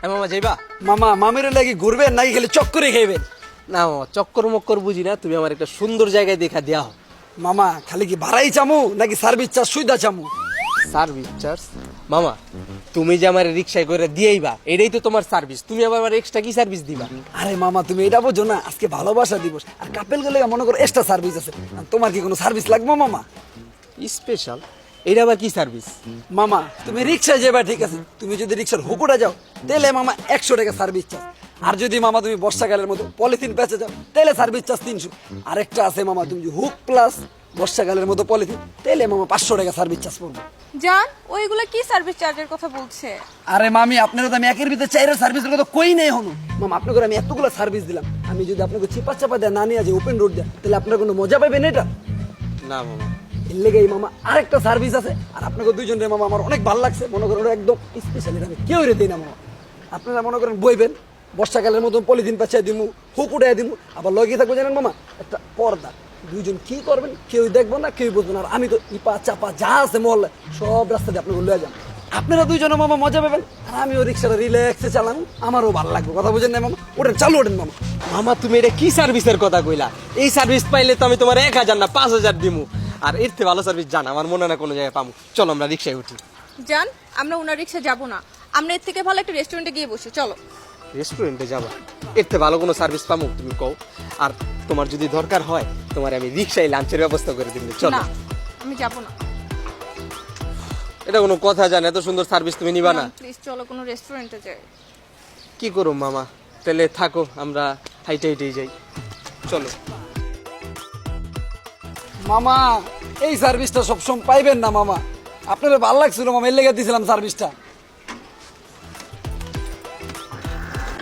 হ্যাঁ মামা যাইবা? মামা মামির লাগি ঘুরবেন নাকি খালি চক্করে খাইবেন? না মামা, চক্কর মক্কর বুঝি না, তুমি আমার একটা সুন্দর জায়গায় দেখা দেওয়া। মামা খালি কি ভাড়াই চামু নাকি সার্ভিস চার্জ সুবিধা চামু? Service charge? মামা তুমি যে আমার রিক্সায় করে দিয়েইবা, এটাই তো তোমার সার্ভিস, তুমি আবার আমার এক্সট্রা কি সার্ভিস দিবা? আরে মামা তুমি এটা বোঝো না, আজকে ভালোবাসা দিবস আর কাপেল গেলে মনে করো এক্সট্রা সার্ভিস আছে। আর তোমার কি কোনো সার্ভিস লাগবে মামা? স্পেশাল? এটা আবার কি সার্ভিস? মামা তুমি রিক্সায় যাবা ঠিক আছে, তুমি যদি রিক্সার হুকুটা যাও তাহলে মামা 100 টাকা সার্ভিস চার্জ। আর যদি মামা তুমি বর্ষাকালের মতো পলিথিন প্যাচে যাও তাহলে সার্ভিস চার্জ 300। আরেকটা আছে মামা, তুমি যদি হুক প্লাস বর্ষাকালের মতো পলিথিন তাহলে মামা 500 টাকা সার্ভিস চার্জ পড়বে। জান ওইগুলা কি সার্ভিস চার্জের কথা বলছে? আরে মামি আপনারা তো আমি একের ভিতরে চাইরের সার্ভিসের কথা কই নাই হনো। মামা আপনাকে আমি এতগুলো সার্ভিস দিলাম, আমি যদি আপনাকে চিপা চাপা দেয় না নিয়ে যে ওপেন রোড দেয় তাহলে আপনার কোনো মজা পাবেন এটা? না মামা, এর লেগেই মামা আরেকটা সার্ভিস আছে, আর আপনাকে দুইজনের মামা আমার অনেক ভালো লাগছে, মনে করেন ওটা একদম স্পেশালি আমি কেউ রে দিই না মামা। আপনারা মনে করেন বইবেন বর্ষাকালের মতো পলিথিন পাচ্ছাই দিমু, হুক উঠাই দিমু, আবার লগে থাকবো জানেন মামা একটা পর্দা। দুইজন কি করবেন কেউ দেখবো না, কেউ বুঝবো না, আর আমি তো ইপা চাপা যা আছে মহল্লা সব রাস্তা দিয়ে আপনাকে লয়ে যান। আপনারা দুইজনে মামা মজা পাবেন, আর আমিও রিক্সাটা রিল্যাক্সে চালাম, আমারও ভালো লাগবে। কথা বুঝেন না মামা? ওঠেন চালু ওঠেন মামা। মামা তুমি এটা কি সার্ভিসের কথা কইলা? এই সার্ভিস পাইলে তো আমি তোমার 1000 না 5000 দিমু, আর এর থেকে ভালো সার্ভিস জান আমার মনে না কোনো জায়গায় পামু। চলো আমরা রিক্সায় উঠি। জান আমরা ওনার রিক্সা যাব না, আমরা এর থেকে ভালো একটা রেস্টুরেন্টে গিয়ে বসি, চলো। রেস্টুরেন্টে যাবা? এর থেকে ভালো কোনো সার্ভিস পামু তুমি কও? আর তোমার যদি দরকার হয় তোমার আমি রিক্সায় লাঞ্চের ব্যবস্থা করে দিব। চলো। না আমি যাব না। এটা কোনো কথা জান? এত সুন্দর সার্ভিস তুমি নিবা না? প্লিজ চলো কোনো রেস্টুরেন্টে যাই। কি করো মামা, তাহলে থাকো, আমরা হাইটে হাইটেই যাই। চলো। মামা এই সার্ভিসটা সবসময় পাইবেন না মামা, আপনারা ভালো লাগছিল মামা, এর লেগে দিয়েছিলাম সার্ভিসটা।